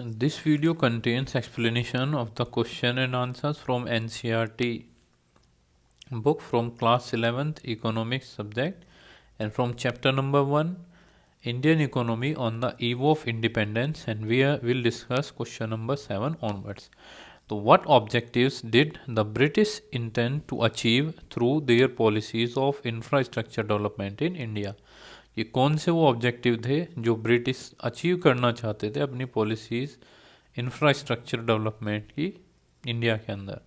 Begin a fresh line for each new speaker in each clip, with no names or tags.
This video contains explanation of the question and answers from NCERT book from class 11th economics subject and from chapter number 1 Indian economy on the eve of independence, and we will discuss question number 7 onwards. So what objectives did the British intend to achieve through their policies of infrastructure development in India? कि कौन से वो objective थे जो British achieve करना चाहते थे अपनी पॉलिसीज इंफ्रास्ट्रक्चर डेवलपमेंट की इंडिया के अंदर.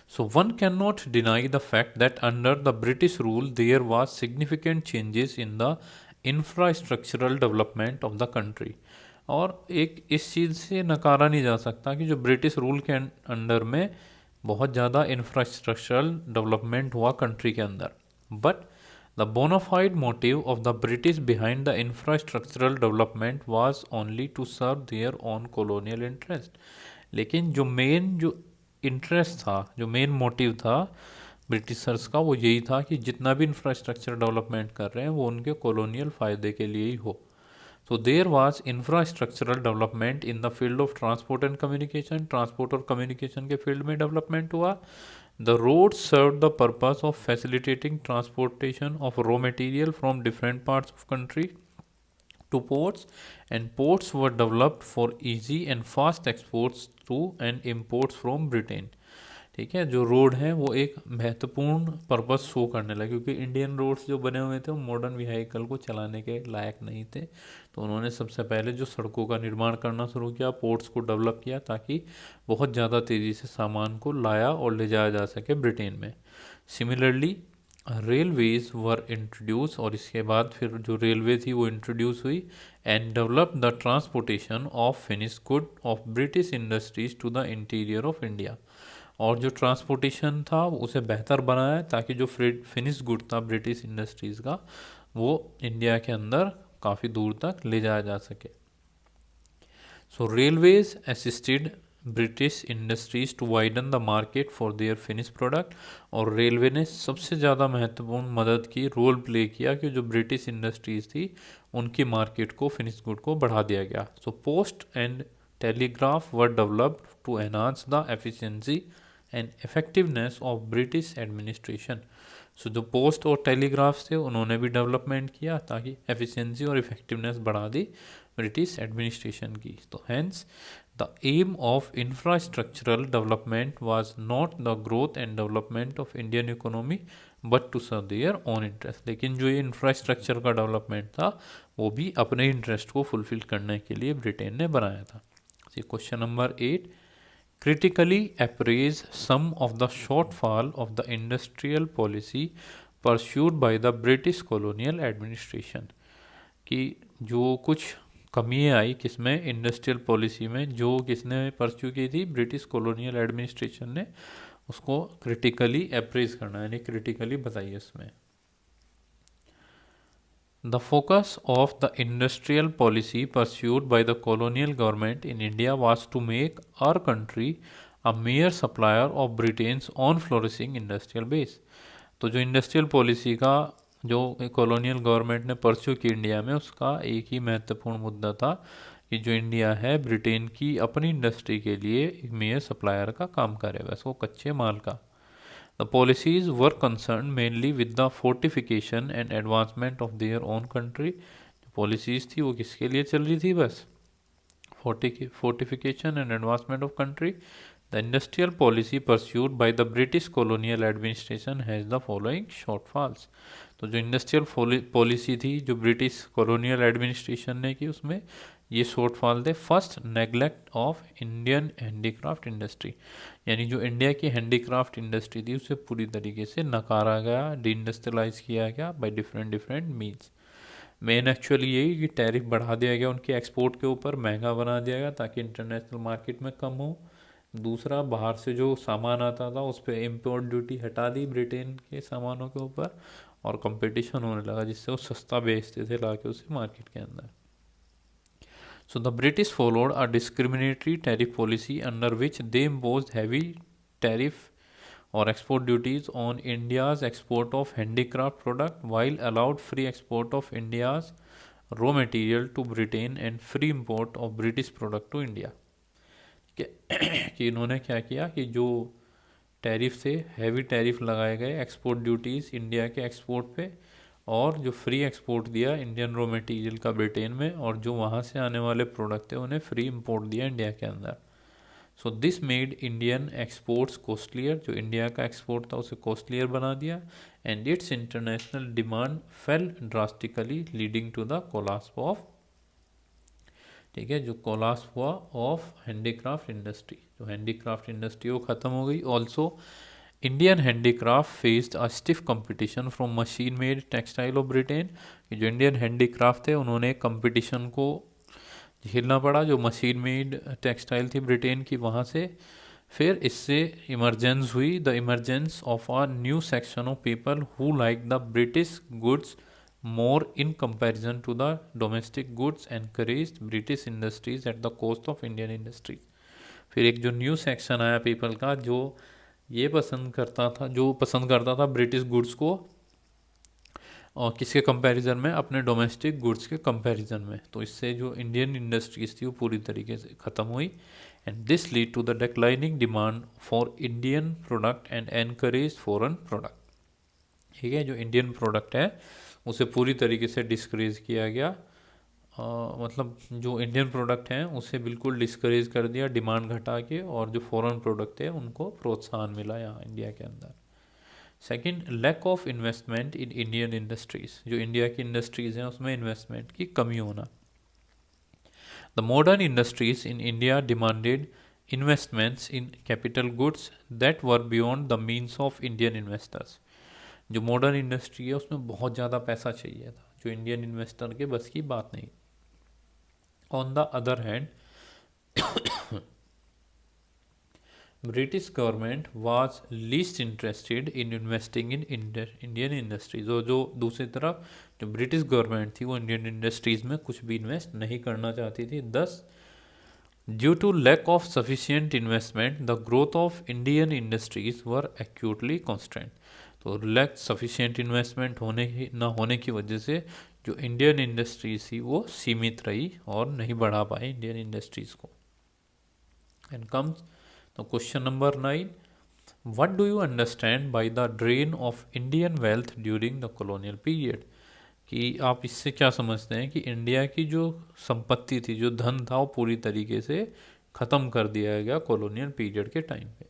So one cannot deny the fact that under the British rule there was significant changes in the infrastructural development of the country. और एक इस चीज़ से नकारा नहीं जा सकता कि जो ब्रिटिश रूल के अंडर में बहुत ज़्यादा इंफ्रास्ट्रक्चरल डेवलपमेंट हुआ कंट्री के अंदर. But the bona fide motive of the British behind the infrastructural development was only to serve their own colonial interest. लेकिन जो इंटरेस्ट था, जो मेन मोटिव था ब्रिटिशर्स का, वो यही था कि जितना भी इंफ्रास्ट्रक्चर डेवलपमेंट कर रहे हैं वो उनके कॉलोनियल फ़ायदे के लिए ही हो. So there was infrastructural development in the field of transport and communication. Transport और कम्युनिकेशन के फील्ड में डेवलपमेंट हुआ. The roads served the purpose of facilitating transportation of raw material from different parts of country to ports, and ports were developed for easy and fast exports to and imports from Britain. ठीक है, जो road हैं वो एक महत्वपूर्ण purpose show करने लगे क्योंकि इंडियन रोड्स जो बने हुए थे वो मॉडर्न व्हीकल को चलाने के लायक नहीं थे. तो उन्होंने सबसे पहले जो सड़कों का निर्माण करना शुरू किया, पोर्ट्स को डेवलप किया ताकि बहुत ज़्यादा तेज़ी से सामान को लाया और ले जाया जा सके ब्रिटेन में. सिमिलरली रेलवेज वर इंट्रोड्यूस, और इसके बाद फिर जो रेलवे थी वो इंट्रोड्यूस हुई and develop the transportation of finish good of British industries to the interior of India. और जो ट्रांसपोर्टेशन था उसे बेहतर बनाया ताकि जो फिनिश गुड था ब्रिटिश इंडस्ट्रीज़ का वो इंडिया के अंदर काफ़ी दूर तक ले जाया जा सके. So railways assisted British industries to widen the market for their finish product. और रेलवे ने सबसे ज़्यादा महत्वपूर्ण मदद की, रोल प्ले किया कि जो ब्रिटिश इंडस्ट्रीज़ थी उनकी मार्केट को, फिनिश गुड को बढ़ा दिया गया. So post and telegraph were developed to enhance the efficiency and effectiveness of British administration. So जो पोस्ट और टेलीग्राफ्स थे उन्होंने भी डेवलपमेंट किया ताकि एफिशिएंसी और इफेक्टिवनेस बढ़ा दी ब्रिटिश एडमिनिस्ट्रेशन की. तो hence the aim of infrastructural development was not the growth and development of Indian economy but to serve their own interest. लेकिन जो ये इंफ्रास्ट्रक्चर का डेवलपमेंट था वो भी अपने इंटरेस्ट को फुलफिल करने के लिए ब्रिटेन ने बनाया था. Question number 8, critically appraise some of the shortfall of the industrial policy pursued by the British colonial administration. कि जो कुछ कमियाँ आई किसमें, इंडस्ट्रियल पॉलिसी में, जो किसने परस्यू की थी, ब्रिटिश कॉलोनियल एडमिनिस्ट्रेशन ने, उसको क्रिटिकली अप्रेज करना यानी क्रिटिकली बताइए इसमें. The focus of the industrial policy pursued by the colonial government in India was to make our country a mere supplier of Britain's own flourishing industrial base. तो जो industrial policy का जो colonial government ने pursue की India में, उसका एक ही महत्वपूर्ण मुद्दा था कि जो इंडिया है ब्रिटेन की अपनी इंडस्ट्री के लिए एक मेयर सप्लायर का काम करे, बस वो कच्चे माल का. The policies were concerned mainly with the fortification and advancement of their own country. जो policies थी वो किसके लिए चल रही थी, बस fortification and advancement of country. The industrial policy pursued by the British colonial administration has the following shortfalls. तो जो इंडस्ट्रियल पॉलिसी थी जो ब्रिटिश कॉलोनियल एडमिनिस्ट्रेशन ने की, उसमें ये शॉर्टफॉल थे. First, neglect of Indian handicraft industry, यानी जो इंडिया की हैंडीक्राफ्ट इंडस्ट्री थी उसे पूरी तरीके से नकारा गया, डी इंडस्ट्रियलाइज किया गया by different means. Main actually यही कि टैरिफ बढ़ा दिया गया उनके एक्सपोर्ट के ऊपर, महंगा बना दिया गया ताकि इंटरनेशनल मार्केट में कम हो. दूसरा, बाहर से जो सामान आता था उस पर इम्पोर्ट ड्यूटी हटा दी ब्रिटेन के सामानों के ऊपर और कंपटीशन होने लगा जिससे वो सस्ता बेचते थे लाके उसे मार्केट के अंदर. So the British followed a discriminatory tariff policy under which they imposed heavy tariff or export duties on India's export of handicraft product while allowed free export of India's raw material to Britain and free import of British product to India. कि इन्होंने क्या किया कि जो tariff थे, heavy tariff लगाए गए export duties India के एक्सपोर्ट पे, और जो फ्री एक्सपोर्ट दिया इंडियन रॉ मटेरियल का ब्रिटेन में, और जो वहाँ से आने वाले प्रोडक्ट थे उन्हें फ्री इंपोर्ट दिया इंडिया के अंदर। So this made Indian exports costlier, जो इंडिया का एक्सपोर्ट था उसे कॉस्टलियर बना दिया, and its international demand fell drastically leading to the collapse of, ठीक है, जो कोलाप्स हुआ ऑफ हैंडीक्राफ्ट इंडस्ट्री, जो हैंडीक्राफ्ट इंडस्ट्री वो ख़त्म हो गई। Also Indian handicraft faced a stiff competition from machine made textile of Britain, जो इंडियन हैंडीक्राफ्ट थे उन्होंने कंपटीशन को झेलना पड़ा जो मशीन मेड टेक्सटाइल थी ब्रिटेन की वहाँ से। फिर इससे इमरजेंस हुई, the emergence of a new section of people who like the British goods more in comparison to the domestic goods, encouraged British industries at the cost of Indian industries. फिर एक जो new section आया people का जो ये पसंद करता था ब्रिटिश गुड्स को, और किसके कंपैरिजन में, अपने डोमेस्टिक गुड्स के कंपैरिजन में। तो इससे जो इंडियन इंडस्ट्रीज थी वो पूरी तरीके से ख़त्म हुई, and this lead to the declining demand for Indian product and encourage foreign product. ठीक है, जो इंडियन प्रोडक्ट है उसे पूरी तरीके से डिस्करेज किया गया, मतलब जो इंडियन प्रोडक्ट हैं उसे बिल्कुल डिस्करेज कर दिया डिमांड घटा के, और जो फॉरेन प्रोडक्ट है उनको प्रोत्साहन मिला यहाँ इंडिया के अंदर। Second, lack of investment in Indian industries, जो इंडिया की इंडस्ट्रीज हैं उसमें इन्वेस्टमेंट की कमी होना। The modern industries in India demanded investments in capital goods that were beyond the means of Indian investors, जो मॉडर्न इंडस्ट्री है उसमें बहुत ज़्यादा पैसा चाहिए था जो इंडियन इन्वेस्टर के बस की बात नहीं। On the other hand British government was least interested in investing in Indian industries, और जो दूसरी तरफ जो ब्रिटिश गवर्नमेंट थी वो इंडियन इंडस्ट्रीज में कुछ भी इन्वेस्ट नहीं करना चाहती थी। Thus due to lack of sufficient investment the growth of Indian industries were actually constant, तो लैक सफिशिएंट इन्वेस्टमेंट ना होने की वजह से जो इंडियन इंडस्ट्रीज थी वो सीमित रही और नहीं बढ़ा पाई इंडियन इंडस्ट्रीज को। एंड कम्स तो question number 9, what do you understand by the drain of Indian wealth during the colonial period, कि आप इससे क्या समझते हैं कि इंडिया की जो संपत्ति थी, जो धन था, वो पूरी तरीके से ख़त्म कर दिया गया कॉलोनियल पीरियड के टाइम पे।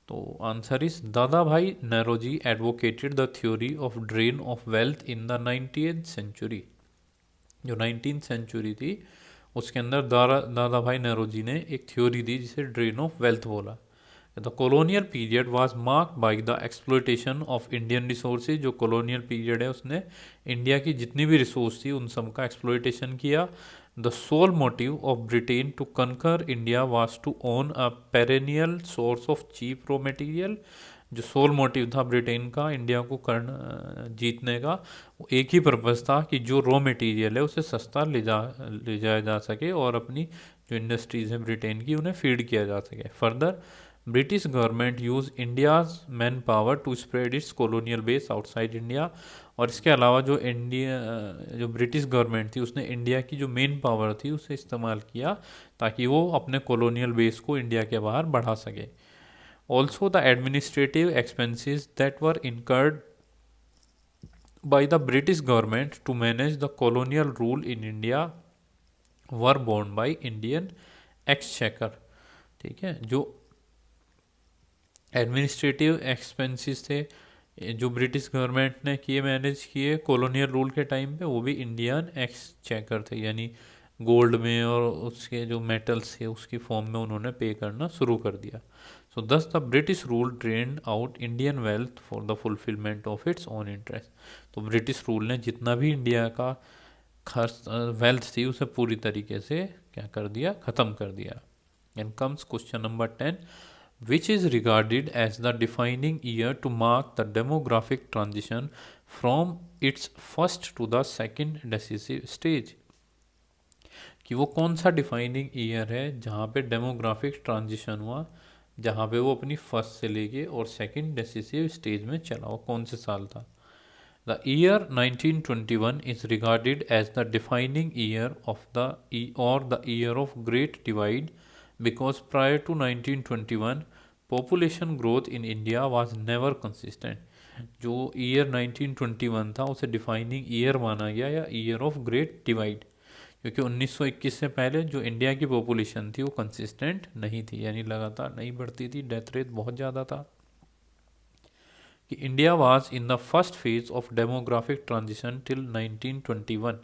तो answer is Dadabhai Naoroji advocated the theory of drain of wealth in the 19th century, जो 19th सेंचुरी थी उसके अंदर दादा भाई नेरोजी ने एक थ्योरी दी जिसे ड्रेन ऑफ वेल्थ बोला। The colonial period was marked by the exploitation of Indian resources, जो कॉलोनियल पीरियड है उसने इंडिया की जितनी भी रिसोर्स थी उन सब का एक्सप्लोइटेशन किया। The sole motive of Britain to conquer India was to own a perennial source of cheap raw material, जो सोल मोटिव था ब्रिटेन का इंडिया को जीतने का, वो एक ही पर्पज़ था कि जो रॉ मटेरियल है उसे सस्ता ले जाया जा सके और अपनी जो इंडस्ट्रीज़ हैं ब्रिटेन की उन्हें फीड किया जा सके। Further British government use India's man power to spread its colonial base outside India, और इसके अलावा जो ब्रिटिश गवर्नमेंट थी उसने इंडिया की जो मेन पावर थी उसे इस्तेमाल किया ताकि वो अपने कॉलोनियल बेस को इंडिया के बाहर बढ़ा सके। Also, the administrative expenses that were incurred by the British government to manage the colonial rule in India were borne by Indian exchequer। ठीक है, जो एडमिनिस्ट्रेटिव एक्सपेंसेस थे जो ब्रिटिश गवर्नमेंट ने मैनेज किए कॉलोनियल रूल के टाइम पे, वो भी इंडियन एक्सचेकर थे, यानी गोल्ड में और उसके जो मेटल्स थे उसकी फॉर्म में उन्होंने पे करना शुरू कर दिया। सो दस the British rule drain out Indian wealth for the fulfilment of its own interest, तो ब्रिटिश रूल ने जितना भी इंडिया का खर्च वेल्थ थी उसे पूरी तरीके से क्या कर दिया, ख़त्म कर दिया। And comes question number 10, which is regarded as the defining year to mark the demographic transition from its first to the second decisive stage, कि वो कौन सा डिफाइनिंग ईयर है जहाँ पे डेमोग्राफिक ट्रांजिशन हुआ, जहाँ पे वो अपनी फर्स्ट से लेके और सेकंड डेसिसिव स्टेज में चला, वो कौन से साल था। The year 1921 is regarded as the defining year of the year of Great Divide because prior to 1921 population growth in India was never consistent. जो ईयर 1921 था उसे डिफाइनिंग ईयर माना गया या ईयर ऑफ ग्रेट डिवाइड, क्योंकि 1921 से पहले जो इंडिया की पॉपुलेशन थी वो कंसिस्टेंट नहीं थी, यानी लगातार नहीं बढ़ती थी, डेथ रेट बहुत ज़्यादा था। कि India was in the first phase of demographic transition till 1921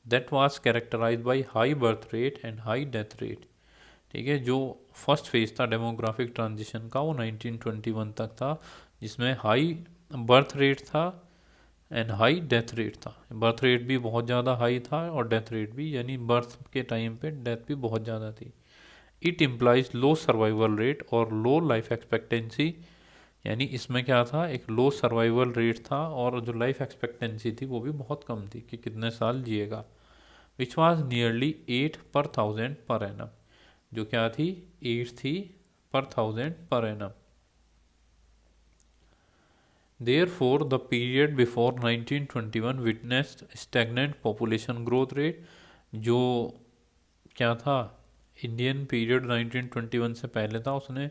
that was characterised by high birth rate and high death rate. ठीक है, जो फर्स्ट फेज था डेमोग्राफिक ट्रांजिशन का वो 1921 तक था, जिसमें हाई बर्थ रेट था एंड हाई डेथ रेट था। बर्थ रेट भी बहुत ज़्यादा हाई था और डेथ रेट भी, यानी बर्थ के टाइम पे डेथ भी बहुत ज़्यादा थी। It implies low survival rate और लो लाइफ एक्सपेक्टेंसी, यानी इसमें क्या था, एक लो सर्वाइवल रेट था और जो लाइफ एक्सपेक्टेंसी थी वो भी बहुत कम थी कि कितने साल जिएगा। Which was nearly 8/1000 per annum, जो क्या थी 8 थी पर 1000 per annum. Therefore, the period before 1921 witnessed stagnant population growth rate, जो क्या था इंडियन पीरियड 1921 से पहले था उसने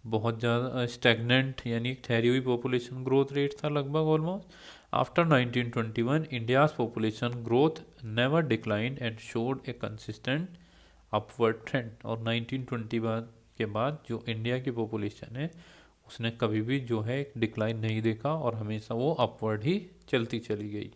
बहुत ज़्यादा स्टैगनेंट यानी एक ठहरी हुई पॉपुलेशन ग्रोथ रेट था लगभग almost. After 1921 India's population growth never declined and showed A consistent upward trend. और 1921 के बाद जो इंडिया की पॉपुलेशन है उसने कभी भी जो है एक डिक्लाइन नहीं देखा और हमेशा वो अपवर्ड ही चलती चली गई।